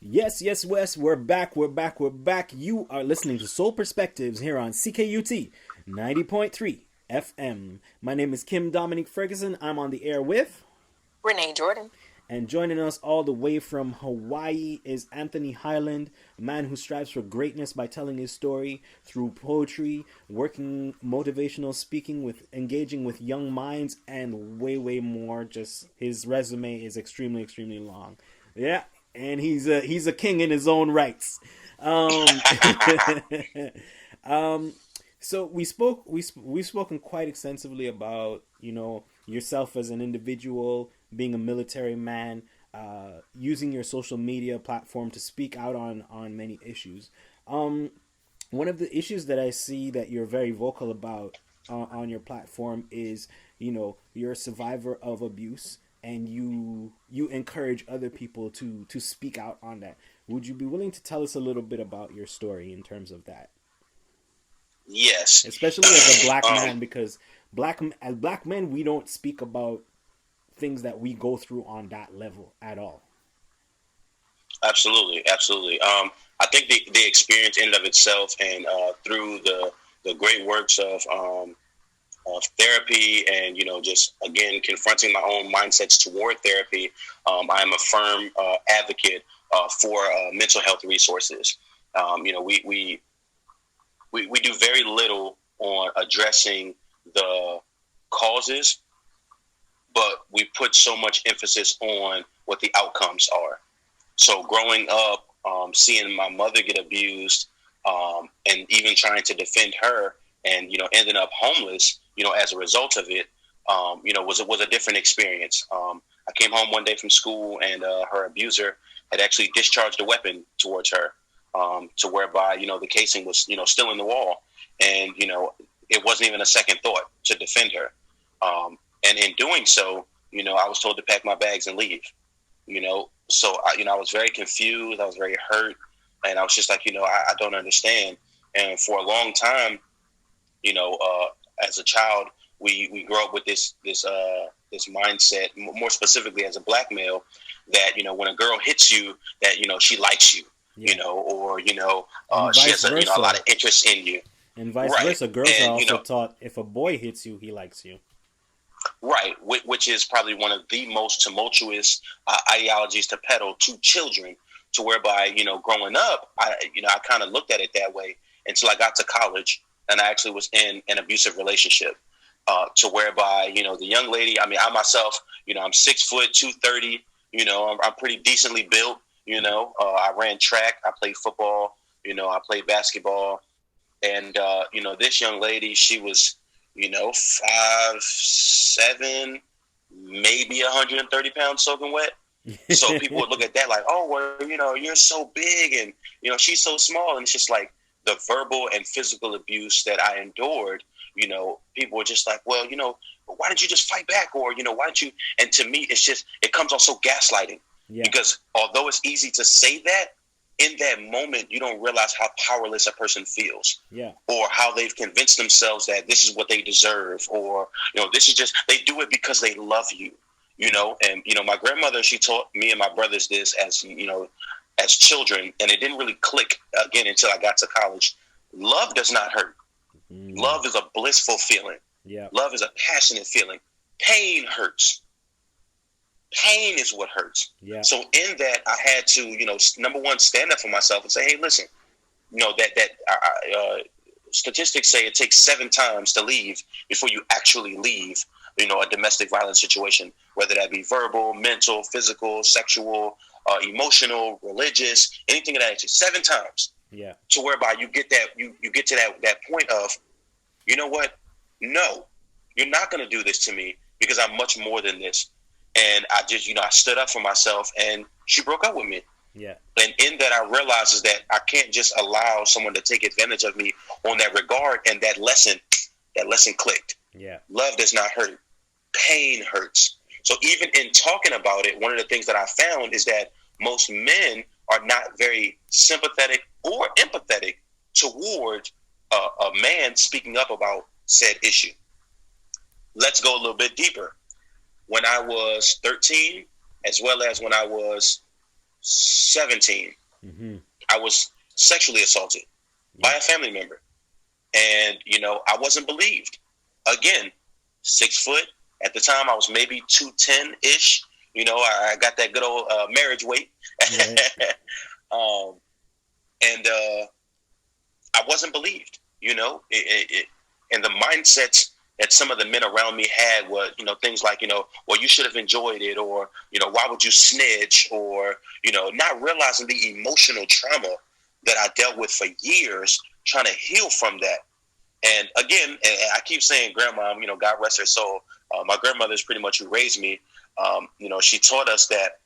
Yes, yes, Wes, we're back, we're back, we're back. You are listening to Soul Perspectives here on CKUT 90.3 FM. My name is Kim Dominique-Ferguson. I'm on the air with, Renee Jordan. and joining us all the way from Hawaii is Anthony Hyland, a man who strives for greatness by telling his story through poetry, working motivational speaking with engaging with young minds, and way, way more. Just his resume is extremely, extremely long. Yeah, and he's a king in his own rights. Um, um, so we've spoken quite extensively about yourself as an individual, being a military man, using your social media platform to speak out on many issues. One of the issues that I see that you're very vocal about on your platform is, you're a survivor of abuse, and you encourage other people to speak out on that. Would you be willing to tell us a little bit about your story in terms of that? Yes. Especially as a black Um, man, because as black men we don't speak about things that we go through on that level at all. Absolutely, absolutely. I think the experience in and of itself, and through the great works of therapy, and just again confronting my own mindsets toward therapy, I am a firm advocate for mental health resources. We do very little on addressing the causes, but we put so much emphasis on what the outcomes are. So growing up, seeing my mother get abused, and even trying to defend her, and ending up homeless, as a result of it, was a different experience. I came home one day from school, and her abuser had actually discharged a weapon towards her, to whereby the casing was still in the wall, and it wasn't even a second thought to defend her. And in doing so, I was told to pack my bags and leave. So I was very confused. I was very hurt, and I was just like, I don't understand. And for a long time, as a child, we grow up with this mindset, more specifically as a black male, that when a girl hits you, that she likes you, Yeah. Or And she vice has a lot versa. of interest in you. And vice Right. versa. Girls are And also taught if a boy hits you, he likes you. right, which is probably one of the most tumultuous ideologies to peddle to children, to whereby, growing up, I kind of looked at it that way until I got to college, and I actually was in an abusive relationship, to whereby, the young lady, I myself, I'm 6 foot, 230, I'm pretty decently built, I ran track, I played football, I played basketball, and, this young lady, she was, 5'7", maybe 130 pounds soaking wet. So people would look at that like, oh, well, you're so big, and, she's so small. And it's just like the verbal and physical abuse that I endured, people were just like, well, why didn't you just fight back? Or, why don't you? And to me, it comes off so gaslighting, Yeah. because although it's easy to say that, in that moment, you don't realize how powerless a person feels, Yeah. or how they've convinced themselves that this is what they deserve, or, this is just, they do it because they love you, and, my grandmother, she taught me and my brothers this as children, and it didn't really click again until I got to college. Love does not hurt. Love is a blissful feeling. Yeah. Love is a passionate feeling. Pain hurts. Pain is what hurts. Yeah. So in that, I had to, number one, stand up for myself and say, hey, listen, statistics say it takes 7 times to leave before you actually leave, a domestic violence situation, whether that be verbal, mental, physical, sexual, emotional, religious, anything of that nature. 7 times. Yeah. To whereby you get that, you get to that point of, you know what? No, you're not going to do this to me, because I'm much more than this. And I just, I stood up for myself, and she broke up with me. Yeah. And in that, I realized is that I can't just allow someone to take advantage of me on that regard. And that lesson clicked. Yeah. Love does not hurt. Pain hurts. So even in talking about it, one of the things that I found is that most men are not very sympathetic or empathetic toward a man speaking up about said issue. Let's go a little bit deeper. When I was 13, as well as when I was 17, Mm-hmm. I was sexually assaulted by a family member. And, I wasn't believed. Again, 6 foot. At the time, I was maybe 210-ish. I got that good old marriage weight. Right. And I wasn't believed, and the mindsets that some of the men around me had were, things like, well, you should have enjoyed it, or, why would you snitch, or, not realizing the emotional trauma that I dealt with for years, trying to heal from that. And again, and I keep saying grandma, God rest her soul. My grandmother is pretty much who raised me. She taught us that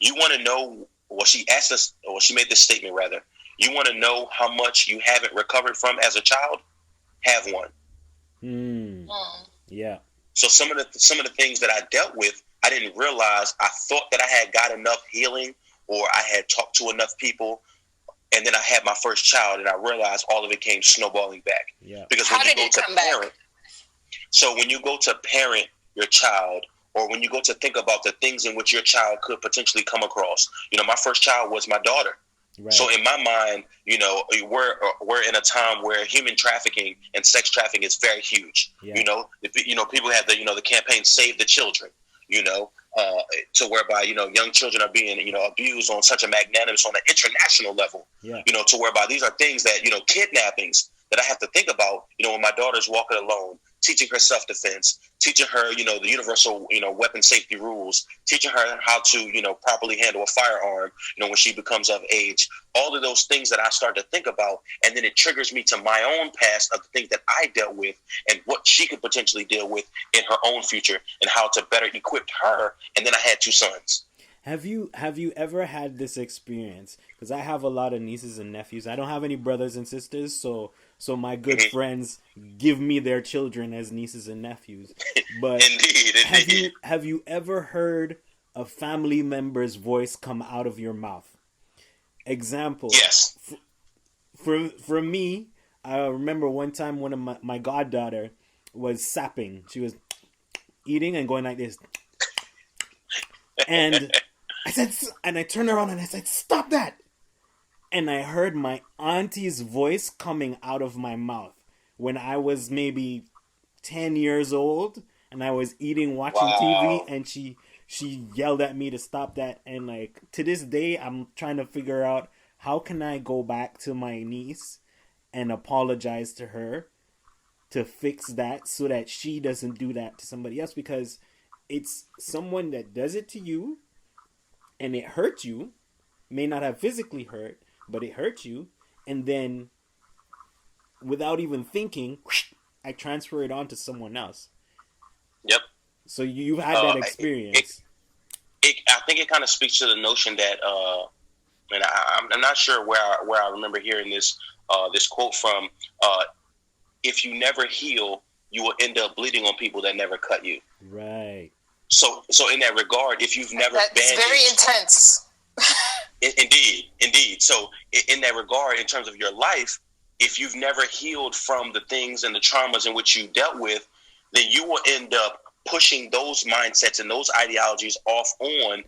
you want to know, well, she asked us, or she made this statement rather, you want to know how much you haven't recovered from as a child? Have one. Yeah. So some of the things that I dealt with, I didn't realize. I thought that I had got enough healing, or I had talked to enough people, and then I had my first child, and I realized all of it came snowballing back. Yeah. Because when you go to parent, so when you go to parent your child, or when you go to think about the things in which your child could potentially come across, my first child was my daughter. Right. So in my mind, we're in a time where human trafficking and sex trafficking is very huge. Yeah. People have the campaign Save the Children. To whereby young children are being abused on such a magnanimous, on an international level. Yeah. To whereby these are things that kidnappings that I have to think about. When my daughter's walking alone, teaching her self-defense, teaching her the universal weapon safety rules, teaching her how to properly handle a firearm when she becomes of age. All of those things that I start to think about, and then it triggers me to my own past of the things that I dealt with and what she could potentially deal with in her own future, and how to better equip her. And then I had 2 sons. Have you ever had this experience? Because I have a lot of nieces and nephews. I don't have any brothers and sisters, so my good friends give me their children as nieces and nephews. But indeed. Have you ever heard a family member's voice come out of your mouth? Example. Yes. For me, I remember one time one of my goddaughter was sapping. She was eating and going like this. And I turned around and I said, "Stop that!" And I heard my auntie's voice coming out of my mouth when I was maybe 10 years old, and I was eating, watching TV, and she yelled at me to stop that. And like to this day, I'm trying to figure out how can I go back to my niece and apologize to her to fix that so that she doesn't do that to somebody else, because it's someone that does it to you and it hurts you, may not have physically hurt, but it hurts you, and then without even thinking, I transfer it on to someone else. Yep. So you've had that experience. I think it kind of speaks to the notion that, and I'm not sure where I remember hearing this quote from. If you never heal, you will end up bleeding on people that never cut you. Right. So in that regard, if you've never that's very intense. Indeed. So in that regard, in terms of your life, if you've never healed from the things and the traumas in which you dealt with, then you will end up pushing those mindsets and those ideologies off on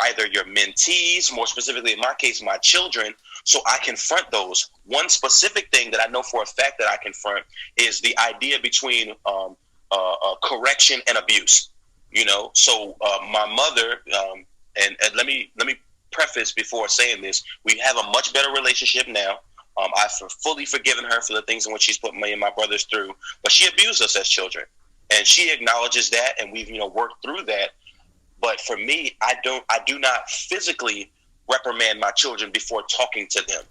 either your mentees, more specifically in my case, my children, so I confront those. One specific thing that I know for a fact that I confront is the idea between correction and abuse. So my mother, and let me preface before saying this, we have a much better relationship now. I've fully forgiven her for the things in which she's put me and my brothers through, but she abused us as children, and she acknowledges that, and we've worked through that. But for me, I do not physically reprimand my children before talking to them,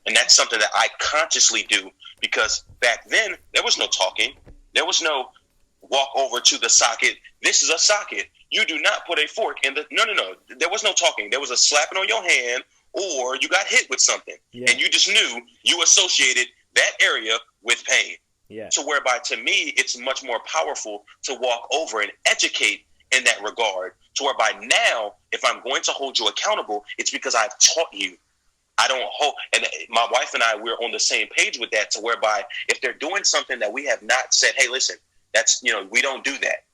and that's something that I consciously do, because back then there was no talking, there was no walk over to the socket. This is a socket. You do not put a fork in the... No. There was no talking. There was a slapping on your hand, or you got hit with something. Yeah. And you just knew you associated that area with pain. Yeah. So whereby, to me, it's much more powerful to walk over and educate in that regard. To whereby now, if I'm going to hold you accountable, it's because I've taught you. I don't hold... And my wife and I, we're on the same page with that, to whereby if they're doing something that we have not said, hey, listen, that's, we don't do that,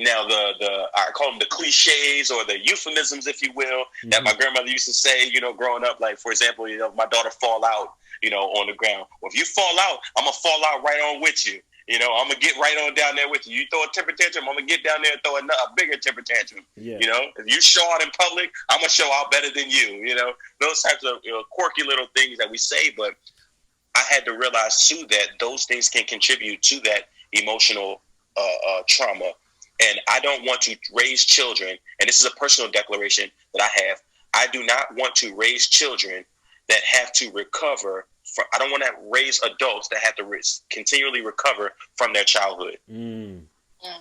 Now I call them the cliches or the euphemisms, if you will, that my grandmother used to say, growing up. Like, for example, my daughter fall out, on the ground. Well, if you fall out, I'm gonna fall out right on with you. I'm gonna get right on down there with you. You throw a temper tantrum, I'm gonna get down there and throw a bigger temper tantrum. Yeah. If you show out in public, I'm gonna show out better than you. Those types of quirky little things that we say. But I had to realize too that those things can contribute to that emotional trauma. And I don't want to raise children, and this is a personal declaration that I have. I do not want to raise children that have to recover from. I don't want to raise adults that have to continually recover from their childhood. And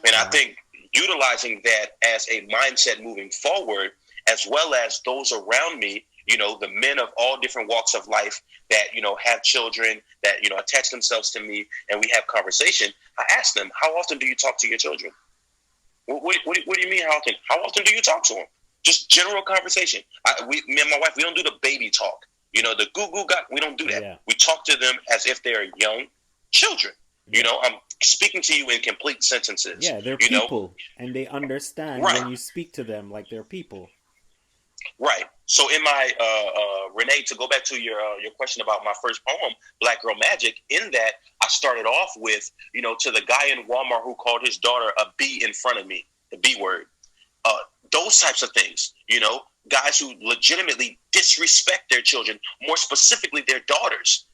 I think utilizing that as a mindset moving forward, as well as those around me, the men of all different walks of life that, have children that, attach themselves to me, and we have conversation. I ask them, how often do you talk to your children? What do you mean how often? How often do you talk to them? Just general conversation. Me and my wife, we don't do the baby talk. The goo-goo we don't do that. Yeah. We talk to them as if they're young children. I'm speaking to you in complete sentences. Yeah, they're people, and they understand when you speak to them like they're people. Right. So in my, Renee, to go back to your question about my first poem, Black Girl Magic, in that I started off with, to the guy in Walmart who called his daughter a B in front of me, the B word. Those types of things, guys who legitimately disrespect their children, more specifically their daughters,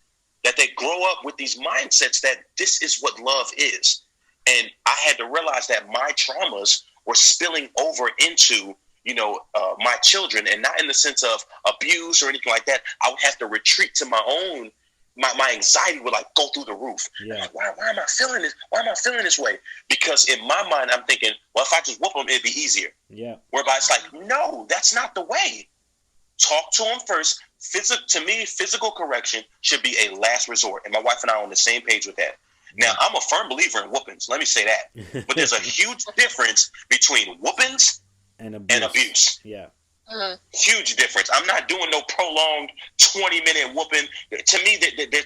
that they grow up with these mindsets that this is what love is. And I had to realize that my traumas were spilling over into my children, and not in the sense of abuse or anything like that. I would have to retreat to my own, my anxiety would go through the roof. Yeah. Like, why am I feeling this? Why am I feeling this way? Because in my mind, I'm thinking, well, if I just whoop them, it'd be easier. Yeah. Whereby it's like, no, that's not the way. Talk to them first. To me, physical correction should be a last resort. And my wife and I are on the same page with that. Now, I'm a firm believer in whoopings. Let me say that. But there's a huge difference between whoopings and abuse. Yeah. Huge difference. I'm not doing no prolonged 20-minute whooping. To me,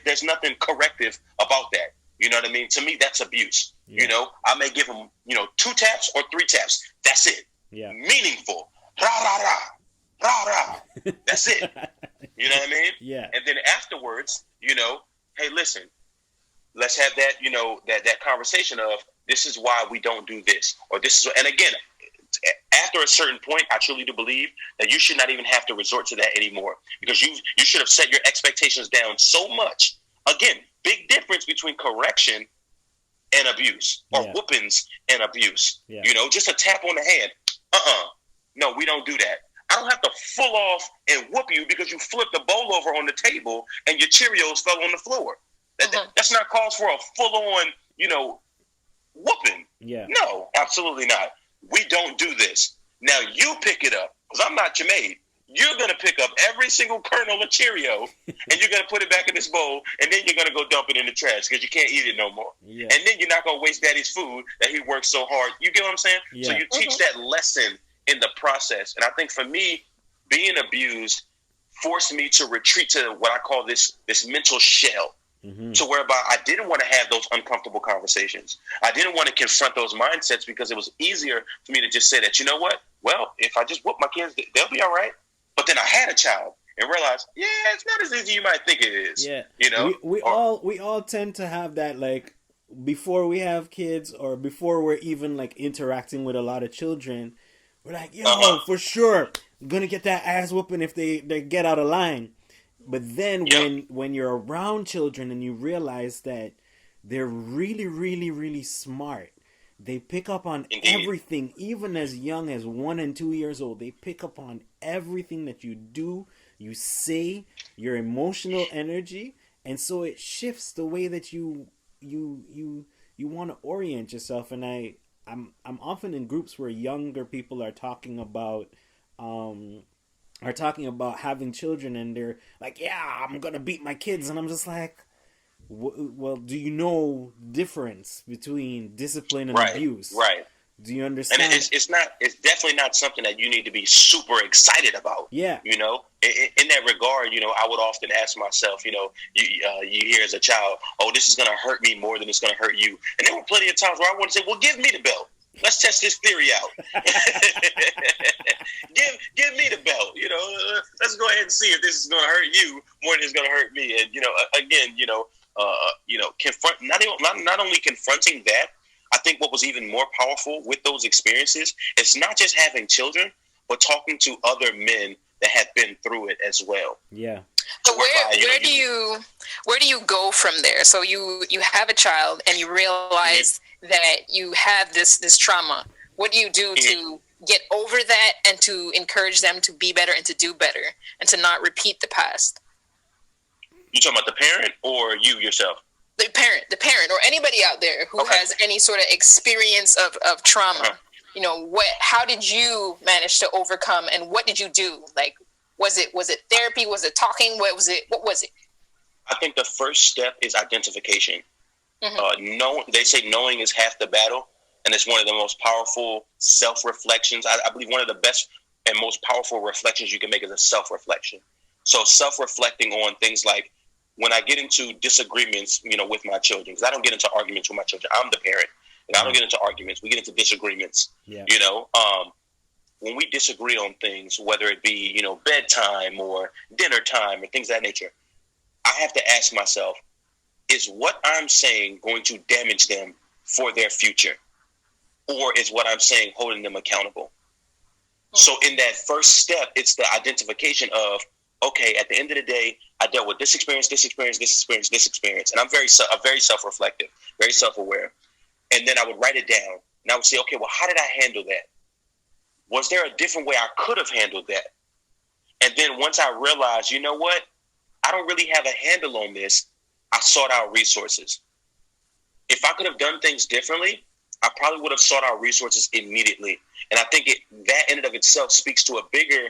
there's nothing corrective about that. You know what I mean? To me, that's abuse. Yeah. I may give them, 2 taps or 3 taps. That's it. Yeah. Meaningful. Rah, rah, rah. Rah, rah. That's it. You know what I mean? Yeah. And then afterwards, hey, listen, let's have that, that conversation of this is why we don't do this. Or this is, and again, after a certain point, I truly do believe that you should not even have to resort to that anymore, because you should have set your expectations down so much. Again, big difference between correction and abuse, or whoopings and abuse. Yeah. Just a tap on the hand. No, we don't do that. I don't have to full off and whoop you because you flipped the bowl over on the table and your Cheerios fell on the floor. That's not cause for a full on, whooping. Yeah. No, absolutely not. We don't do this. Now you pick it up, because I'm not your maid. You're going to pick up every single kernel of Cheerio and you're going to put it back in this bowl, and then you're going to go dump it in the trash because you can't eat it no more. Yeah. And then you're not going to waste daddy's food that he worked so hard. You get what I'm saying? Yeah. So you teach that lesson in the process. And I think for me, being abused forced me to retreat to what I call this mental shell. To whereby I didn't want to have those uncomfortable conversations. I didn't want to confront those mindsets, because it was easier for me to just say that, you know what? Well, if I just whoop my kids, they'll be all right. But then I had a child and realized, yeah, it's not as easy as you might think it is. Yeah. We all tend to have that, like, before we have kids or before we're even like interacting with a lot of children, we're like, yo, for sure, I'm gonna get that ass whooping if they get out of line. But then when you're around children and you realize that they're really, really, really smart, they pick up on everything, even as young as 1 and 2 years old. They pick up on everything that you do, you say, your emotional energy, and so it shifts the way that you want to orient yourself. And I'm often in groups where younger people are talking about having children, and they're like, yeah, I'm gonna beat my kids, and I'm just like, well, do you know difference between discipline and abuse? Right. Do you understand? And it's definitely not something that you need to be super excited about. Yeah. In that regard, I would often ask myself, you hear as a child, oh, this is going to hurt me more than it's going to hurt you. And there were plenty of times where I wanted to say, well, give me the belt. Let's test this theory out. give me the belt. Let's go ahead and see if this is going to hurt you more than it's going to hurt me. And again, confront not only confronting that. I think what was even more powerful with those experiences is not just having children, but talking to other men that have been through it as well. Yeah. So where do you go from there? So you have a child and you realize that you have this trauma. What do you do to get over that and to encourage them to be better and to do better and to not repeat the past? You talking about the parent or you yourself? The parent, or anybody out there who has any sort of experience of trauma. How did you manage to overcome, and what did you do? Like, was it therapy? Was it talking? What was it? I think the first step is identification. They say knowing is half the battle, and it's one of the most powerful self-reflections. I believe one of the best and most powerful reflections you can make is a self-reflection. So self-reflecting on things like, when I get into disagreements, with my children, because I don't get into arguments with my children. I'm the parent, and I don't get into arguments. We get into disagreements. Yeah. When we disagree on things, whether it be, bedtime or dinner time or things of that nature, I have to ask myself, is what I'm saying going to damage them for their future? Or is what I'm saying holding them accountable? So in that first step, it's the identification of, okay, at the end of the day, I dealt with this experience, and I'm very self-reflective, very self-aware. And then I would write it down, and I would say, okay, well, how did I handle that? Was there a different way I could have handled that? And then once I realized, you know what, I don't really have a handle on this, I sought out resources. If I could have done things differently, I probably would have sought out resources immediately. And I think that in and of itself speaks to a bigger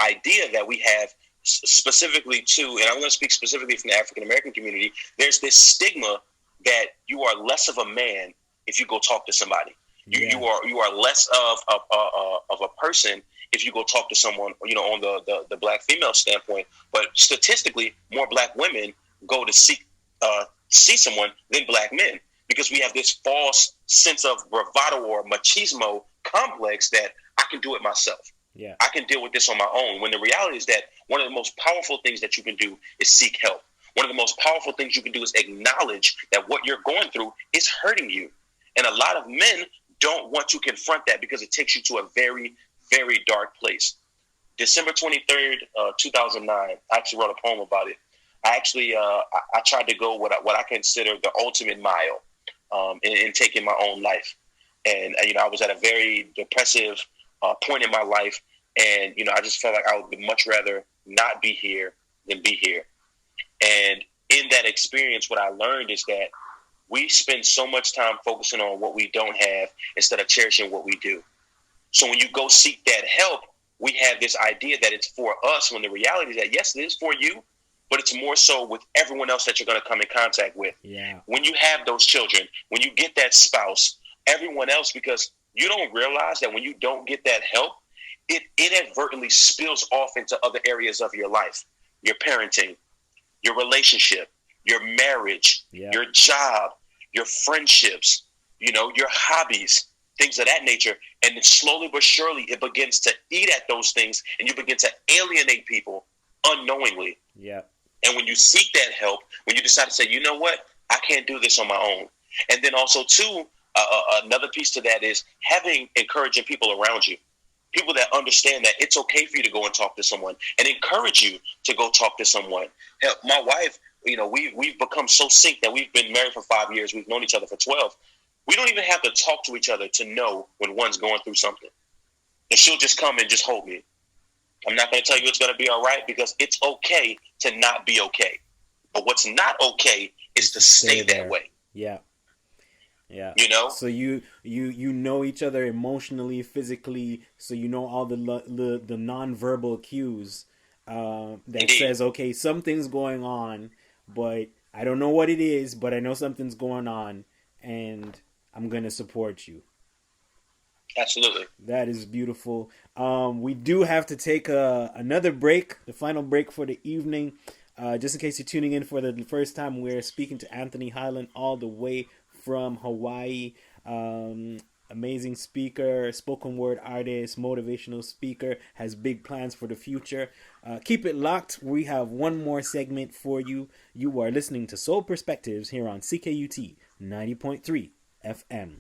idea that we have specifically to, and I'm going to speak specifically from the African-American community, there's this stigma that you are less of a man if you go talk to somebody. You are less of a person if you go talk to someone, on the black female standpoint. But statistically, more black women go to see someone than black men, because we have this false sense of bravado or machismo complex that I can do it myself. Yeah, I can deal with this on my own. When the reality is that one of the most powerful things that you can do is seek help. One of the most powerful things you can do is acknowledge that what you're going through is hurting you. And a lot of men don't want to confront that because it takes you to a very, very dark place. December 23rd, 2009, I actually wrote a poem about it. I tried to go what I consider the ultimate mile in taking my own life. And, I was at a very depressive point in my life. And, I just felt like I would much rather not be here than be here. And in that experience, what I learned is that we spend so much time focusing on what we don't have instead of cherishing what we do. So when you go seek that help, we have this idea that it's for us, when the reality is that, yes, it is for you, but it's more so with everyone else that you're going to come in contact with. Yeah. When you have those children, when you get that spouse, everyone else, because you don't realize that when you don't get that help, it inadvertently spills off into other areas of your life, your parenting, your relationship, your marriage, your job, your friendships, your hobbies, things of that nature. And then slowly but surely it begins to eat at those things, and you begin to alienate people unknowingly. Yeah. And when you seek that help, when you decide to say, you know what, I can't do this on my own. And then also too, another piece to that is having encouraging people around you. People that understand that it's okay for you to go and talk to someone and encourage you to go talk to someone. Hell, my wife, we've become so synced that we've been married for 5 years. We've known each other for 12. We don't even have to talk to each other to know when one's going through something. And she'll just come and just hold me. I'm not going to tell you it's going to be all right, because it's okay to not be okay. But what's not okay is to stay that way. Yeah. Yeah. So you know each other emotionally, physically, so you know all the nonverbal cues that Indeed. Says, okay, something's going on, but I don't know what it is, but I know something's going on, and I'm going to support you. Absolutely. That is beautiful. We do have to take another break, the final break for the evening. Just in case you're tuning in for the first time, we're speaking to Anthony Hyland all the way from Hawaii. amazing speaker, spoken word artist, motivational speaker, has big plans for the future. Keep it locked. We have one more segment for you. You are listening to Soul Perspectives here on CKUT 90.3 FM.